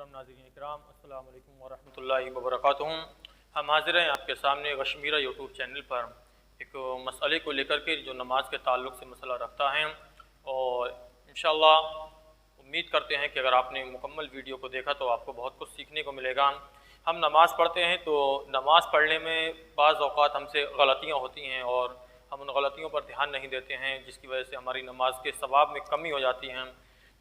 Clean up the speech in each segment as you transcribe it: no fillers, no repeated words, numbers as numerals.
मोहतरम नाज़रीन इकराम, अस्सलाम वालेकुम वरहमतुल्लाहि वबरकातुहू। हम हाजिर हैं आपके सामने गशमीरा यूट्यूब चैनल पर एक मसले को लेकर के जो नमाज के ताल्लुक़ से मसला रखता है, और इंशाअल्लाह उम्मीद करते हैं कि अगर आपने मुकम्मल वीडियो को देखा तो आपको बहुत कुछ सीखने को मिलेगा। हम नमाज़ पढ़ते हैं तो नमाज़ पढ़ने में बाज़ औक़ात हमसे गलतियाँ होती हैं और हम उन गलतियों पर ध्यान नहीं देते हैं, जिसकी वजह से हमारी नमाज के सवाब में कमी हो जाती है।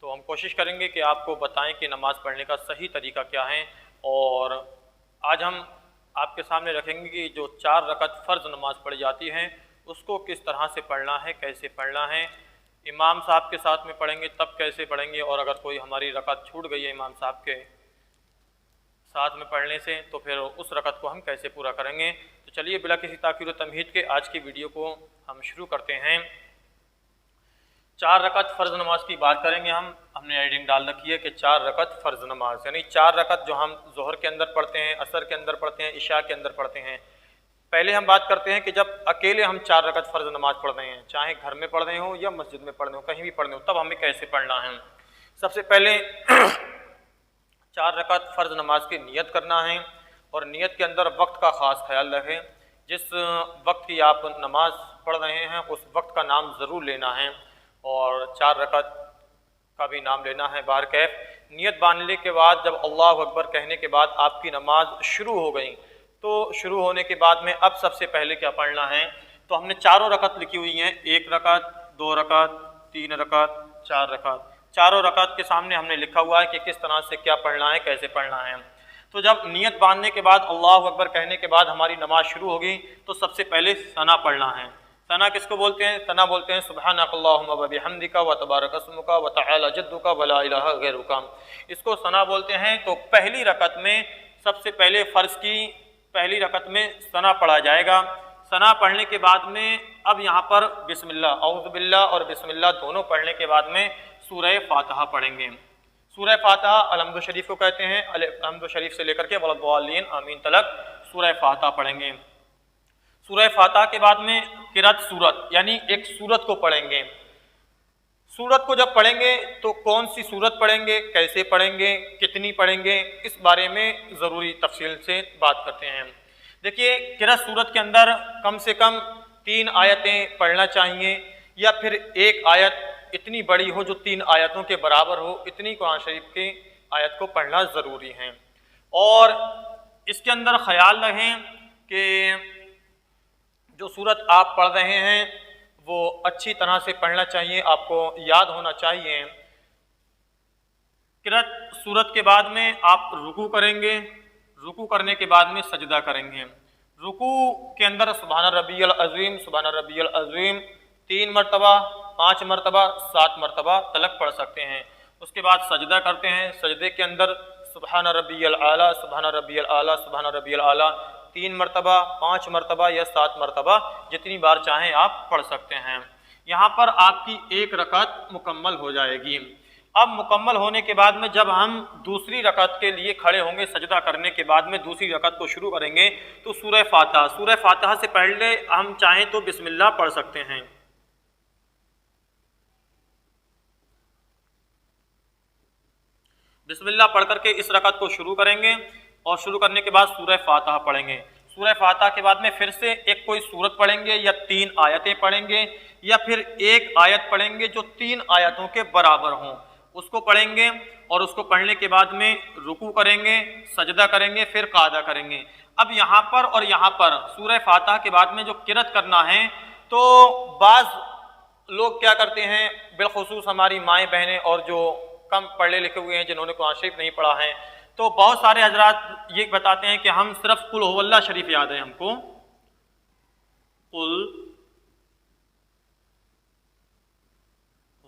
तो हम कोशिश करेंगे कि आपको बताएं कि नमाज़ पढ़ने का सही तरीका क्या है। और आज हम आपके सामने रखेंगे कि जो 4 रकत फ़र्ज़ नमाज पढ़ी जाती है उसको किस तरह से पढ़ना है, कैसे पढ़ना है। इमाम साहब के साथ में पढ़ेंगे तब कैसे पढ़ेंगे, और अगर कोई हमारी रकत छूट गई है इमाम साहब के साथ में पढ़ने से तो फिर उस रकत को हम कैसे पूरा करेंगे। तो चलिए बिला किसी ताख़ीर व तमहीद के आज की वीडियो को हम शुरू करते हैं। 4 रकत फ़र्ज़ नमाज की बात करेंगे। हमने हेडिंग डाल रखी है कि 4 रकत फ़र्ज़ नमाज, यानी 4 रकत जो हम ज़ोहर के अंदर पढ़ते हैं, असर के अंदर पढ़ते हैं, इशा के अंदर पढ़ते हैं। पहले हम बात करते हैं कि जब अकेले हम 4 रकत फ़र्ज़ नमाज पढ़ रहे हैं, चाहे घर में पढ़ रहे हो या मस्जिद में पढ़ रहे हो, कहीं भी पढ़ रहे हो, तब हमें कैसे पढ़ना है। सबसे पहले 4 रकत फ़र्ज़ नमाज की नियत करना है, और नियत के अंदर वक्त का ख़ास ख्याल रखें। जिस वक्त की आप नमाज पढ़ रहे हैं उस वक्त का नाम ज़रूर लेना है, और 4 रकत का भी नाम लेना है। बारकैफ नियत बांधने के बाद जब अल्लाह अकबर कहने के बाद आपकी नमाज शुरू हो गई, तो शुरू होने के बाद में अब सबसे पहले क्या पढ़ना है। तो हमने चारों रकत लिखी हुई हैं, 1 रकत, 2 रकत, 3 रकत, 4 रकत। चारों रकत के सामने हमने लिखा हुआ है कि किस तरह से क्या पढ़ना है, कैसे पढ़ना है। तो जब नियत बांधने के बाद अल्लाह अकबर कहने के बाद हमारी नमाज शुरू होगी तो सबसे पहले सना पढ़ना है। सना किसको बोलते हैं? सना बोलते हैं सुब्हानकल्लाहुम्मा व बिहम्दिका व तबारक अस्मुका व तआला जद्दुका व ला इलाहा गैरुका। इसको सना बोलते हैं। तो पहली रकत में सबसे पहले फ़र्ज़ की पहली रकत में सना पढ़ा जाएगा। सना पढ़ने के बाद में अब यहाँ पर बिस्मिल्लाह, औज़ु बिल्लाह और बिस्मिल्लाह दोनों पढ़ने के बाद में सूरह फातिहा पढ़ेंगे। सूरह फातिहा अलहम्दु शरीफ को कहते हैं। अलहम्दु शरीफ से लेकर के वलद्दालीन आमीन तलक सूरह फातिहा पढ़ेंगे। सूरह फातिहा के बाद में क़िरात सूरत, यानी एक सूरत को पढ़ेंगे। सूरत को जब पढ़ेंगे तो कौन सी सूरत पढ़ेंगे, कैसे पढ़ेंगे, कितनी पढ़ेंगे, इस बारे में ज़रूरी तफसील से बात करते हैं। देखिए, क़िरात सूरत के अंदर कम से कम 3 आयतें पढ़ना चाहिए, या फिर एक आयत इतनी बड़ी हो जो 3 आयतों के बराबर हो, इतनी कुरान शरीफ की आयत को पढ़ना ज़रूरी है। और इसके अंदर ख्याल रखें कि जो सूरत आप पढ़ रहे हैं वो अच्छी तरह से पढ़ना चाहिए, आपको याद होना चाहिए। क़िरात सूरत के बाद में आप रुकू करेंगे। रुकू करने के बाद में सजदा करेंगे। रुकू के अंदर सुबहान रब्बियल अज़ीम, सुबहान रब्बियल अज़ीम 3 मरतबा, 5 मरतबा, 7 मरतबा तलक पढ़ सकते हैं। उसके बाद सजदा करते हैं। सजदे के अंदर सुबहान रब्बियल आला, सुबहान रब्बियल आला, सुबहान रब्बियल आला 3 मरतबा, 5 मरतबा या 7 मरतबा, जितनी बार चाहें आप पढ़ सकते हैं। यहाँ पर आपकी 1 रकत मुकम्मल हो जाएगी। अब मुकम्मल होने के बाद में जब हम दूसरी रकत के लिए खड़े होंगे, सजदा करने के बाद में दूसरी रकत को शुरू करेंगे, तो सूरह फातिहा से पहले हम चाहें तो बिस्मिल्लाह पढ़ सकते हैं। बिस्मिल्लाह पढ़ करके इस रकत को शुरू करेंगे, और शुरू करने के बाद सूरह फातिहा पढ़ेंगे। सूरह फातिहा के बाद में फिर से एक कोई सूरत पढ़ेंगे, या 3 आयतें पढ़ेंगे, या फिर एक आयत पढ़ेंगे जो 3 आयतों के बराबर हों, उसको पढ़ेंगे। और उसको पढ़ने के बाद में रुकू करेंगे, सजदा करेंगे, फिर क़ादा करेंगे। अब यहाँ पर और यहाँ पर सूरह फातिहा के बाद में जो क़िरात करना है, तो बाज़ लोग क्या करते हैं, बिलखुसूस हमारी माएँ बहनें और जो कम पढ़े लिखे हुए हैं, जिन्होंने कुरान शरीफ नहीं पढ़ा है, तो बहुत सारे हजरात ये बताते हैं कि हम सिर्फ कुल हुवल्लाह शरीफ याद है, हमको कुल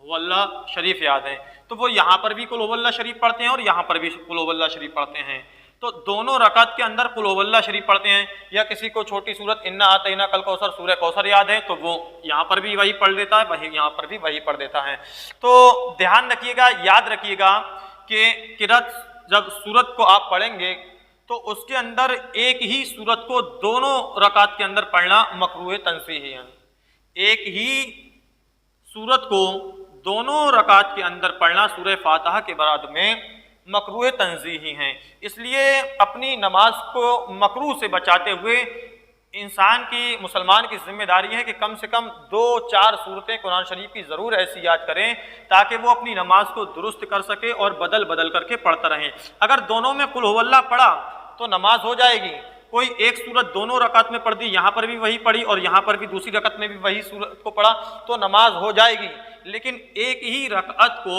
हुवल्लाह शरीफ याद है। तो वो यहाँ पर भी कुल हुवल्लाह शरीफ पढ़ते हैं और यहाँ पर भी कुल हुवल्लाह शरीफ पढ़ते हैं। तो दोनों रकत के अंदर कुल हुवल्लाह शरीफ पढ़ते हैं। या किसी को छोटी सूरत इन्ना आतैना कल कौसर, सूरह कौसर याद है, तो वो यहाँ पर भी वही पढ़ देता है, वही यहाँ पर भी वही पढ़ देता है। तो ध्यान रखिएगा, याद रखिएगा कि क़िरात जब सूरत को आप पढ़ेंगे तो उसके अंदर एक ही सूरत को दोनों रकात के अंदर पढ़ना मकरूह तंज़ीही है। एक ही सूरत को दोनों रकात के अंदर पढ़ना सूरह फातिहा के बाद में مکروہ تنزیہی ہیں، اس لیے اپنی نماز کو مکروہ سے بچاتے ہوئے انسان کی، مسلمان کی ذمہ داری ہے کہ کم سے کم 2-4 صورتیں قرآن شریف کی ضرور ایسی یاد کریں تاکہ وہ اپنی نماز کو درست کر سکے اور بدل بدل کر کے پڑھتا رہیں۔ اگر دونوں میں قل هو اللہ پڑھا تو نماز ہو جائے گی، کوئی ایک صورت دونوں رکعت میں پڑھ دی، یہاں پر بھی وہی پڑھی اور یہاں پر بھی دوسری رکعت میں بھی وہی صورت کو پڑھا تو نماز ہو جائے گی، لیکن ایک ہی رکعت کو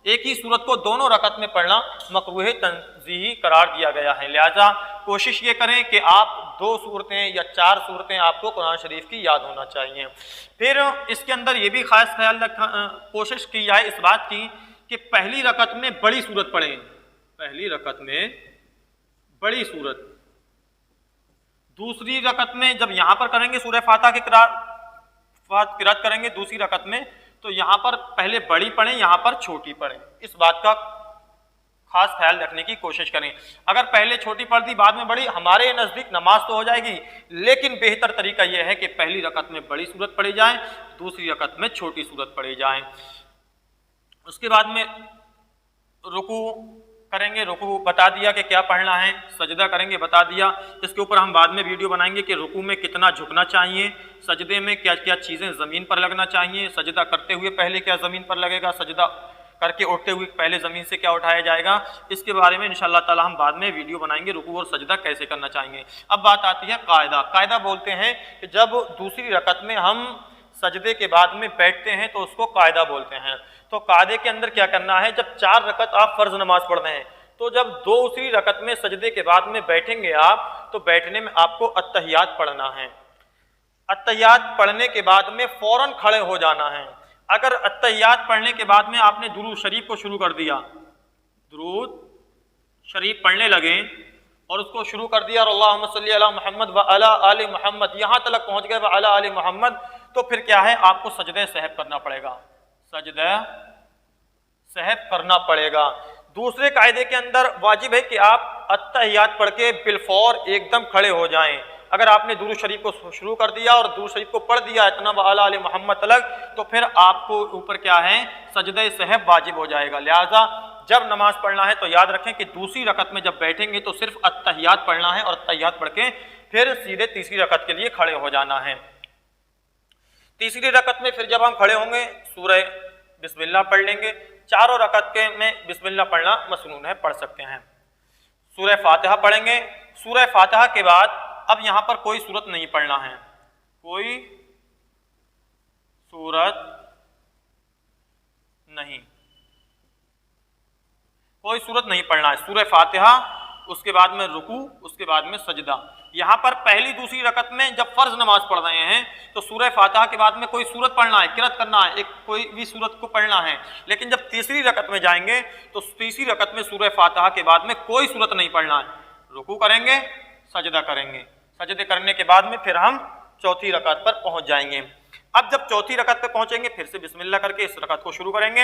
ایک ہی صورت کو دونوں رکعت میں پڑھنا مکروہ تنزیہی قرار دیا گیا ہے۔ لہذا کوشش یہ کریں کہ آپ 2 صورتیں یا 4 صورتیں آپ کو قرآن شریف کی یاد ہونا چاہیے۔ پھر اس کے اندر یہ بھی خاص خیال کوشش کی جائے اس بات کی کہ پہلی رکعت میں بڑی صورت پڑھیں، پہلی رکعت میں بڑی صورت، دوسری رکعت میں جب یہاں پر کریں گے سورہ فاتحہ کی قرات کریں گے دوسری رکعت میں تو یہاں پر پہلے بڑی پڑھیں، یہاں پر چھوٹی پڑھیں، اس بات کا خاص خیال رکھنے کی کوشش کریں۔ اگر پہلے چھوٹی پڑھ دی بعد میں بڑی، ہمارے نزدیک نماز تو ہو جائے گی لیکن بہتر طریقہ یہ ہے کہ پہلی رکعت میں بڑی صورت پڑھی جائے، دوسری رکعت میں چھوٹی صورت پڑھی جائے۔ اس کے بعد میں رکوع کریں گے، رکوع بتا دیا کہ کیا پڑھنا ہے، سجدہ کریں گے بتا دیا، اس کے اوپر ہم بعد میں ویڈیو بنائیں گے کہ رکوع میں کتنا جھکنا چاہیے، سجدے میں کیا کیا چیزیں زمین پر لگنا چاہیے، سجدہ کرتے ہوئے پہلے کیا زمین پر لگے گا، سجدہ کر کے اٹھتے ہوئے پہلے زمین سے کیا اٹھایا جائے گا، اس کے بارے میں انشاءاللہ تعالی ہم بعد میں ویڈیو بنائیں گے رکوع اور سجدہ کیسے کرنا چاہیے۔ اب بات آتی ہے قاعدہ۔ قاعدہ بولتے ہیں کہ جب دوسری رکعت میں ہم سجدے کے بعد میں بیٹھتے ہیں تو اس کو قاعدہ بولتے ہیں۔ تو قاعدے کے اندر کیا کرنا ہے، جب 4 رکعت آپ فرض نماز پڑھ رہے ہیں تو جب دوسری رکعت میں سجدے کے بعد میں بیٹھیں گے آپ تو بیٹھنے میں آپ کو التحیات پڑھنا ہے۔ التحیات پڑھنے کے بعد میں فوراً کھڑے ہو جانا ہے۔ اگر التحیات پڑھنے کے بعد میں آپ نے درود شریف کو شروع کر دیا، درود شریف پڑھنے لگے اور اس کو شروع کر دیا اور اللہم صلی علی محمد وعلی آل محمد یہاں تک پہنچ گئے وعلی آل محمد، تو پھر کیا ہے، آپ کو سجدہ سہو کرنا پڑے گا، سجدہ سہو کرنا پڑے گا۔ دوسرے قاعدے کے اندر واجب ہے کہ آپ التحیات پڑھ کے بالفور ایک دم کھڑے ہو جائیں۔ اگر آپ نے درود شریف کو شروع کر دیا اور درود شریف کو پڑھ دیا اتنا وعلی آل محمد تلک، تو پھر آپ کو اوپر کیا ہے، سجدہ سہو واجب ہو جائے گا۔ لہذا جب نماز پڑھنا ہے تو یاد رکھیں کہ دوسری رکعت میں جب بیٹھیں گے تو صرف التحیات پڑھنا ہے اور التحیات پڑھ کے پھر سیدھے تیسری رکعت کے لیے کھڑے ہو جانا ہے۔ تیسری رکعت میں پھر جب ہم کھڑے ہوں گے سورہ بسم اللہ پڑھ لیں گے۔ چاروں رکعت کے میں بسم اللہ پڑھنا مسنون ہے، پڑھ سکتے ہیں۔ سورہ فاتحہ پڑھیں گے۔ سورہ فاتحہ کے بعد اب یہاں پر کوئی سورت نہیں پڑھنا ہے، کوئی سورت نہیں، کوئی سورت نہیں پڑھنا ہے۔ سورہ فاتحہ، اس کے بعد میں رکوع، اس کے بعد میں سجدہ۔ یہاں پر پہلی دوسری رکعت میں جب فرض نماز پڑھ رہے ہیں تو سورہ فاتحہ کے بعد میں کوئی سورت پڑھنا ہے، قرات کرنا ہے، ایک کوئی بھی سورت کو پڑھنا ہے۔ لیکن جب تیسری رکعت میں جائیں گے تو تیسری رکعت میں سورہ فاتحہ کے بعد میں کوئی سورت نہیں پڑھنا ہے، رکوع کریں گے، سجدہ کریں گے، سجدے کرنے کے بعد میں پھر ہم چوتھی رکعت پر پہنچ جائیں گے۔ اب جب چوتھی رکعت پہ پہنچیں گے پھر سے بسم اللہ کر کے اس رکعت کو شروع کریں گے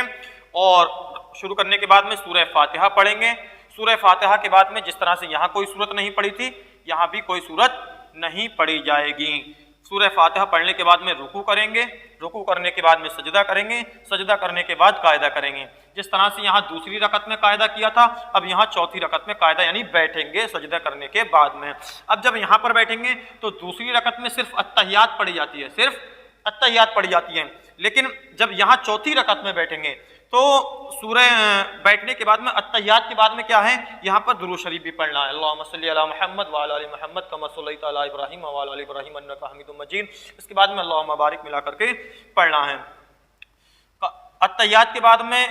اور شروع کرنے کے بعد میں سورہ فاتحہ پڑھیں گے۔ سورہ فاتحہ کے بعد میں جس طرح سے یہاں کوئی سورت نہیں پڑھی تھی یہاں بھی کوئی سورت نہیں پڑھی جائے گی۔ سورہ فاتحہ پڑھنے کے بعد میں رکوع کریں گے، رکوع کرنے کے بعد میں سجدہ کریں گے، سجدہ کرنے کے بعد قاعدہ کریں گے۔ جس طرح سے یہاں دوسری رکعت میں قاعدہ کیا تھا اب یہاں چوتھی رکعت میں قاعدہ یعنی بیٹھیں گے سجدہ کرنے کے بعد میں۔ اب جب یہاں پر بیٹھیں گے تو دوسری رکعت میں صرف التحیات پڑھی جاتی ہے، صرف التحیات پڑھی جاتی ہیں، لیکن جب یہاں چوتھی رکعت میں بیٹھیں گے تو سورہ بیٹھنے کے بعد میں التحیات کے بعد میں کیا ہے، یہاں پر درود شریف بھی پڑھنا ہے، اللہم صلی علی محمد وعلی آل محمد کما صلیت علی ابراہیم وعلی آل ابراہیم انک حمید مجید۔ اس کے بعد میں اللہم بارک ملا کر کے پڑھنا ہے۔ التحیات کے بعد میں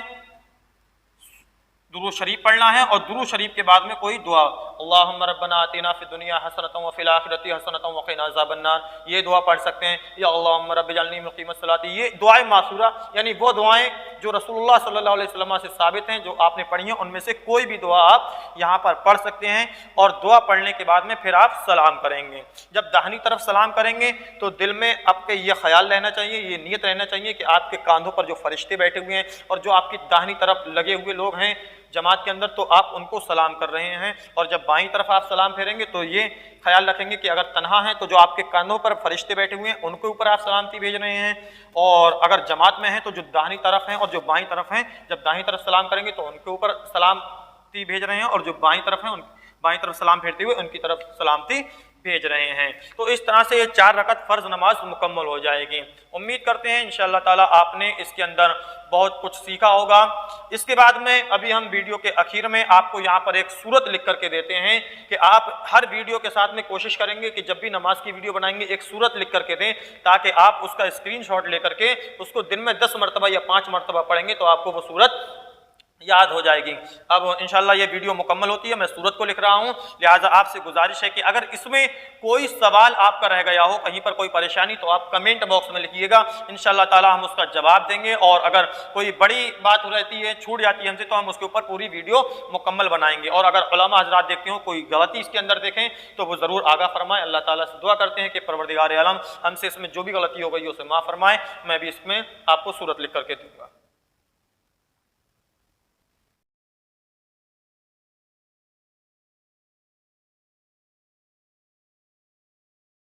درود شریف پڑھنا ہے اور درود شریف کے بعد میں کوئی دعا، اللہم ربنا آتنا فی الدنیا حسنۃ وفی الآخرۃ حسنۃ وقنا عذاب النار، یہ دعا پڑھ سکتے ہیں، یا اللہم رب اجعلنی مقیم الصلاۃ۔ یہ دعائیں معصورہ یعنی وہ دعائیں جو رسول اللہ صلی اللہ علیہ وسلم سے ثابت ہیں، جو آپ نے پڑھی ہیں، ان میں سے کوئی بھی دعا آپ یہاں پر پڑھ سکتے ہیں۔ اور دعا پڑھنے کے بعد میں پھر آپ سلام کریں گے۔ جب داہنی طرف سلام کریں گے تو دل میں آپ کے یہ خیال رہنا چاہیے، یہ نیت رہنا چاہیے کہ آپ کے کاندھوں پر جو فرشتے بیٹھے ہوئے ہیں اور جو آپ کی داہنی طرف لگے ہوئے لوگ ہیں जमात के अंदर तो आप उनको सलाम कर रहे हैं, और जब बाईं तरफ आप सलाम फेरेंगे तो ये ख्याल रखेंगे कि अगर तन्हा हैं तो जो आपके कानों पर फरिश्ते बैठे हुए हैं उनके ऊपर आप सलामती भेज रहे हैं, और अगर जमात में हैं तो जो दाहिनी तरफ हैं और जो बाईं तरफ हैं, जब दाहिनी तरफ सलाम करेंगे तो उनके ऊपर सलामती भेज रहे हैं, और जो बाईं तरफ हैं उन बाईं तरफ सलाम फेरते हुए उनकी तरफ सलामती भेज रहे हैं। तो इस तरह से ये 4 रकत फ़र्ज़ नमाज मुकम्मल हो जाएगी। उम्मीद करते हैं इंशाअल्लाह ताला आपने इसके अंदर बहुत कुछ सीखा होगा। इसके बाद में अभी हम वीडियो के आखिर में आपको यहाँ पर एक सूरत लिख करके देते हैं कि आप हर वीडियो के साथ में कोशिश करेंगे कि जब भी नमाज की वीडियो बनाएंगे एक सूरत लिख करके दें, ताकि आप उसका स्क्रीनशॉट लेकर के उसको दिन में 10 मरतबा या 5 मरतबा पढ़ेंगे तो आपको वो सूरत याद हो जाएगी। अब इंशाल्लाह ये वीडियो मुकम्मल होती है, मैं सूरत को लिख रहा हूँ, लिहाजा आपसे गुजारिश है कि अगर इसमें कोई सवाल आपका रह गया हो, कहीं पर कोई परेशानी, तो आप कमेंट बॉक्स में लिखिएगा, इंशाल्लाह ताला हम उसका जवाब देंगे, और अगर कोई बड़ी बात रहती है, छूट जाती है हमसे, तो हम उसके ऊपर पूरी वीडियो मुकम्मल बनाएंगे। और अगर उलमा हज़रात देखते हो कोई गलती इसके अंदर देखें तो वो ज़रूर आगाह फरमाएं। अल्लाह ताला से दुआ करते हैं कि परवरदिगार आलम हमसे इसमें जो भी गलती हो गई उसे माफ़ फरमाए। मैं भी इसमें आपको सूरत लिख करके दूँगा।